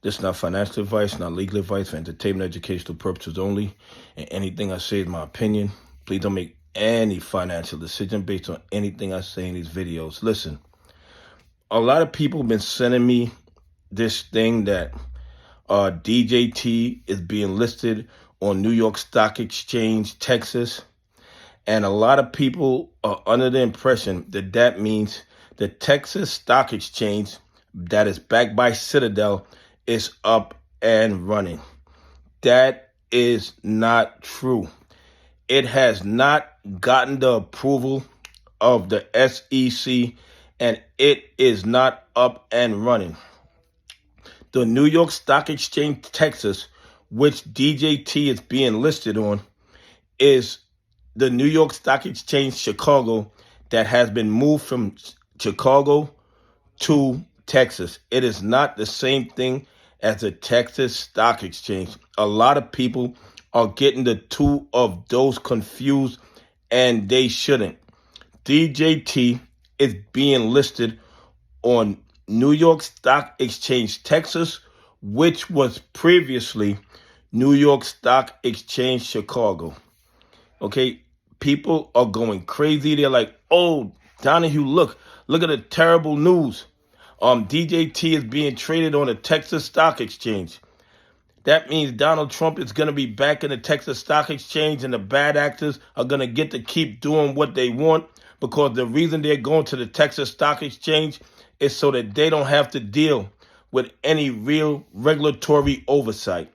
This is not financial advice, not legal advice, for entertainment, educational purposes only. And anything I say is my opinion. Please don't make any financial decision based on anything I say in these videos. Listen, a lot of people have been sending me this thing that DJT is being listed on New York Stock Exchange, Texas. And a lot of people are under the impression that that means the Texas Stock Exchange that is backed by Citadel is up and running. That is not true. It has not gotten the approval of the SEC, and it is not up and running. The New York Stock Exchange, Texas, which DJT is being listed on, is the New York Stock Exchange, Chicago, that has been moved from Chicago to Texas. It is not the same thing as the Texas Stock Exchange. A lot of people are getting the two of those confused, and they shouldn't. DJT is being listed on New York Stock Exchange, Texas, which was previously New York Stock Exchange, Chicago. Okay, people are going crazy. They're like, oh, Donnahue, look at the terrible news. DJT is being traded on the Texas Stock Exchange. That means Donald Trump is going to be back in the Texas Stock Exchange, and the bad actors are going to get to keep doing what they want, because the reason they're going to the Texas Stock Exchange is so that they don't have to deal with any real regulatory oversight.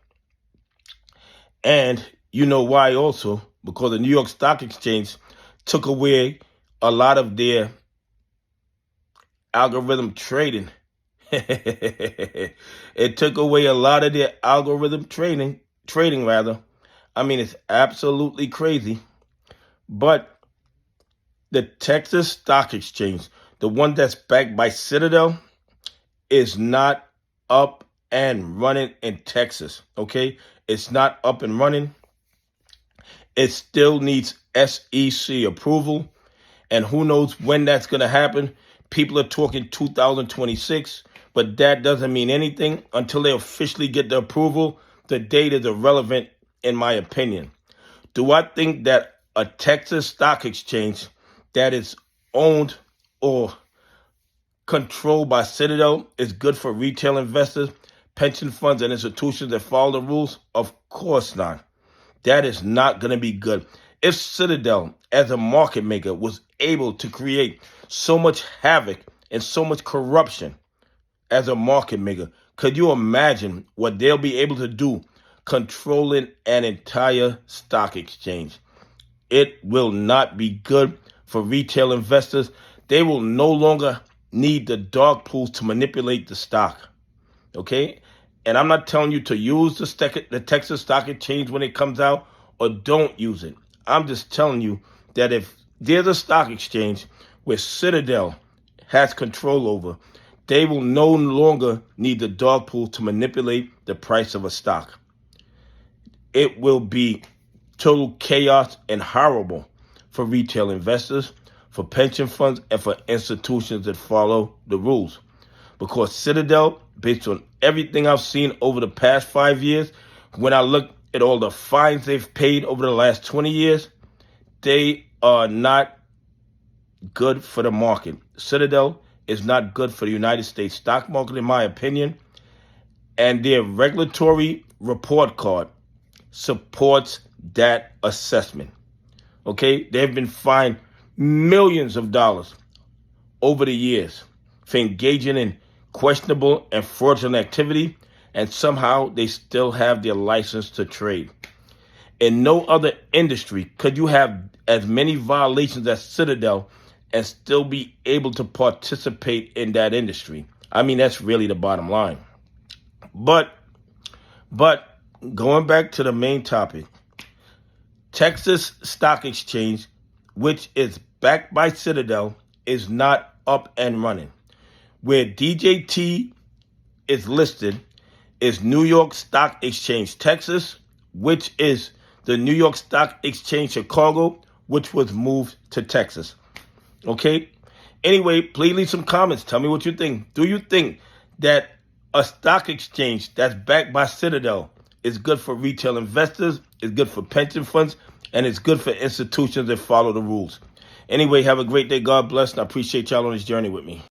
And you know why also? Because the New York Stock Exchange took away a lot of their algorithm trading. It took away a lot of their algorithm trading. I mean, it's absolutely crazy. But the Texas Stock Exchange, the one that's backed by Citadel, is not up and running in Texas, okay? It's not up and running. It still needs SEC approval, and who knows when that's going to happen. People are talking 2026, but that doesn't mean anything until they officially get the approval. The date is irrelevant, in my opinion. Do I think that a Texas stock exchange that is owned or controlled by Citadel is good for retail investors, pension funds, and institutions that follow the rules? Of course not. That is not going to be good. If Citadel, as a market maker, was able to create so much havoc and so much corruption as a market maker, could you imagine what they'll be able to do controlling an entire stock exchange? It will not be good for retail investors. They will no longer need the dark pools to manipulate the stock. Okay? And I'm not telling you to use the Texas Stock Exchange when it comes out, or don't use it. I'm just telling you that if there's a stock exchange where Citadel has control over, they will no longer need the dark pool to manipulate the price of a stock. It will be total chaos and horrible for retail investors, for pension funds, and for institutions that follow the rules. Because Citadel, based on everything I've seen over the past 5 years, when I look at all the fines they've paid over the last 20 years, they are not good for the market. Citadel is not good for the United States stock market, in my opinion. And their regulatory report card supports that assessment. Okay? They've been fined millions of dollars over the years for engaging in questionable and fraudulent activity, and somehow they still have their license to trade. In no other industry could you have as many violations as Citadel and still be able to participate in that industry. I mean, that's really the bottom line. But going back to the main topic, Texas Stock Exchange, which is backed by Citadel, is not up and running. Where DJT is listed is New York Stock Exchange, Texas, which is the New York Stock Exchange, Chicago, which was moved to Texas. Okay? Anyway, please leave some comments. Tell me what you think. Do you think that A stock exchange that's backed by Citadel is good for retail investors, it's good for pension funds, and it's good for institutions that follow the rules. Anyway, have a great day. God bless, and I appreciate y'all on this journey with me.